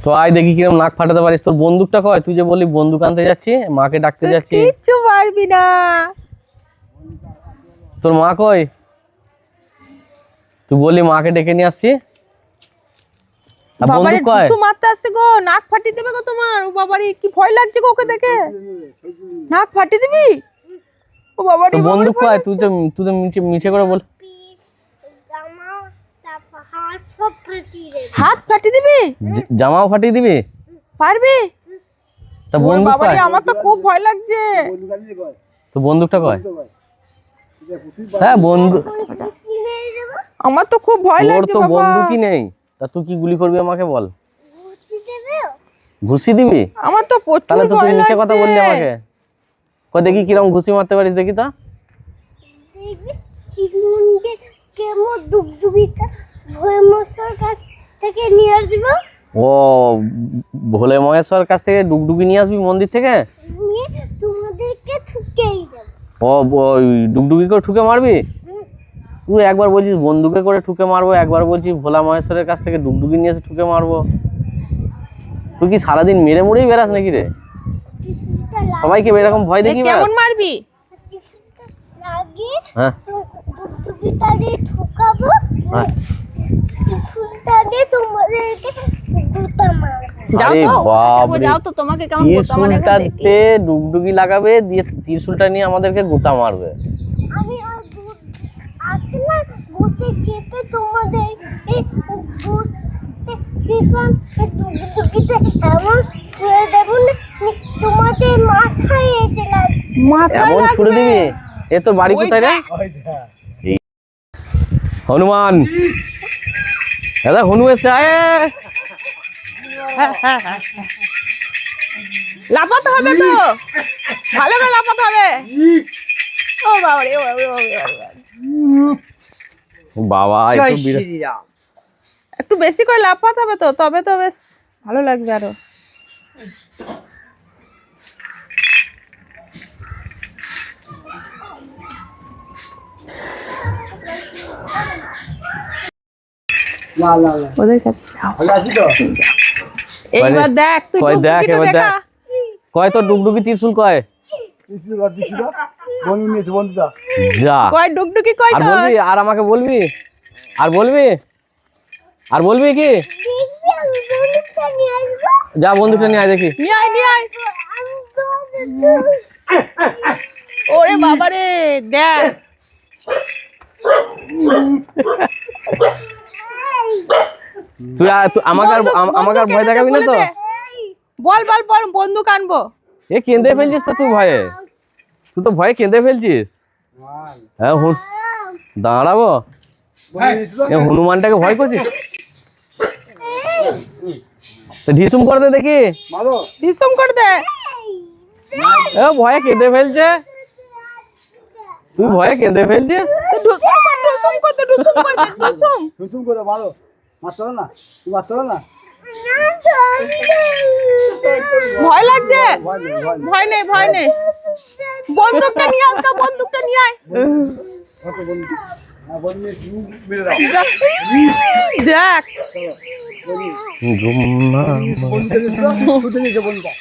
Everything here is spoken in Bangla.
তো আয় দেখি কিরকম নাক ফাটাতে পারিস। তোর বন্দুকটা কয়? তুই যে বললি বন্দুক আনতে যাচ্ছি, মাকে ডাকতে যাচ্ছি, কিচ্ছু পারবি না। তোর মা কয়? তুই বললি মাকে ডেকে নিয়ে আসছি, আর বাবারে বন্দুক কয়? ঢুসু মারতে আসছে গো, নাক ফাটিয়ে দেবে গো তোমার। ও বাবারে কি ভয় লাগছে গো ওকে দেখে। নাক ফাটিয়ে দিবি? ও বাবারে তো বন্দুক কয়? তুই তো মিছে করে বল। হাত ফাটিয়ে দিবি? জামাও ফাটিয়ে দিবি? পারবি? তা বন্দুক বাবারে কয়? আমার তো খুব ভয় লাগছে। তো বন্দুকটা কয়? হ্যাঁ বন্দুক, আমার তো খুব ভয় তোর লাগছে তো বাবা। বন্দুকই নেই, তা তুই কি গুলি করবি আমাকে বল? ঘুষি দিবি? আমার তো প্রচুর তাহলে তো তুই ভয় মিছে কথা লাগছে। বললি আমাকে। কই দেখি কিরকম ঘুষি মারতে পারিস দেখি তো। দেখবি শিবমন্দির কেমন দুগদুগিটা ভৈমসর কাছ থেকে নিয়ে আসব। ও ভোলে মহেশ্বর কাছ থেকে ডুগডুগি নিয়ে আসবি মন্দির থেকে, নিয়ে তোমাদেরকে ঠুকেই দেব। ও ওই ডুগডুগি করে ঠুকে মারবি? তুই একবার বলছিস বন্দুকে করে ঠুকে মারবো, একবার বলছিস ভোলা মহেশ্বরের কাছ থেকে ডুগডুগি নিয়ে এসে ঠুকে মারবো। তুই কি সারাদিন মেরে মুড়েই বেড়াস নাকি রে? সবাইকে এরকম ভয় দেখিয়ে বেড়াস? কেমন মারবি? লাগে হ্যাঁ দুগদুগিটা দিয়ে ঠুকাবো, হ্যাঁ। ত্রিশূলটা দিয়ে তোমাদেরকে গুতা মারবো। যাও আরে তো, বাপ রে, যাও তো, তোমাকে কেমন গোতা মারে এখন দেখি। ত্রিশূলটাতে ডুগডুগি লাগাবে, দিয়ে ত্রিশূলটা নিয়ে আমাদেরকে গোতা মারবে। আমি আছে না গুতে চেপে তোমাদের এই গুতে চেপে দুগদুগিতে এমন ছুঁয়ে দেবো না তোমাদের মাথায় এসে লাগবে। মাথায় এমন ছুড়ে লাগবে। দিবি? এ তোর বাড়ি ওই কোথায় রে? দেখ। এই হনুমান, দাদা হনু এসছে, আয় লাফাতে হবে তো, ভালো করে লাফাতে হবে। ও বাবা রে, ও বাবা রে, ও বাবা রে। বাবা একটু একটু বেশি করে লাফাতে হবে তো, তবে তো বেশ ভালো লাগবে আরো। ওদের কাছে যাও। এইবার দেখ তুই কয় দেখ, ডুগডুগিটা এবার দেখ। দেখা। কয় তোর ডুগডুগি ত্রিশূল কয়? যা, কয় ডুগডুগি কয় আর তোর? বলবি? আর আমাকে বলবি? আর বলবি? আর বলবি কি? দেখবি আমি বন্দুকটা নিয়ে আসবো। যা বন্দুকটা নিয়ে আয় দেখি। নিয়ে আয়, নিয়ে আয়। আমি বন্দুক ওরে বাবা রে, দেখ। তুই আমাকে আর ভয় দেখাবি না তো? বল বল বল, বন্দুক আনবো। এ কেঁদে ফেলছিস তো তুই ভয়ে, তুই তো ভয়ে কেঁদে ফেলছিস। হ্যাঁ দাঁড়াবো, এ হনুমানটাকে ভয় করছিস? তো ঢিসুম করে দে দেখি। ঢিসুম করে দে। এ ভয়ে কেঁদে ফেলছে, তুই ভয়ে কেঁদে ফেলছিস। ঢুসুম কর, ঢুসুম কর দে, ঢুসুম কর দে, ঢুসুম। ঢুসুম করে মারো, মারতে না, তুই মারতে না। ভয় লাগছে? ভয় নেই, ভয় নেই। ভয় নেই, ভয় নেই। বন্দুকটা নিয়ে আস তো, বন্দুকটা নিয়ে আয়। কত বন্ধু? হ্যাঁ, বন্ধু তুমি মেরে দাও। দেখ ঘুম না বন্ধু দেখেছো? বন্ধুটা।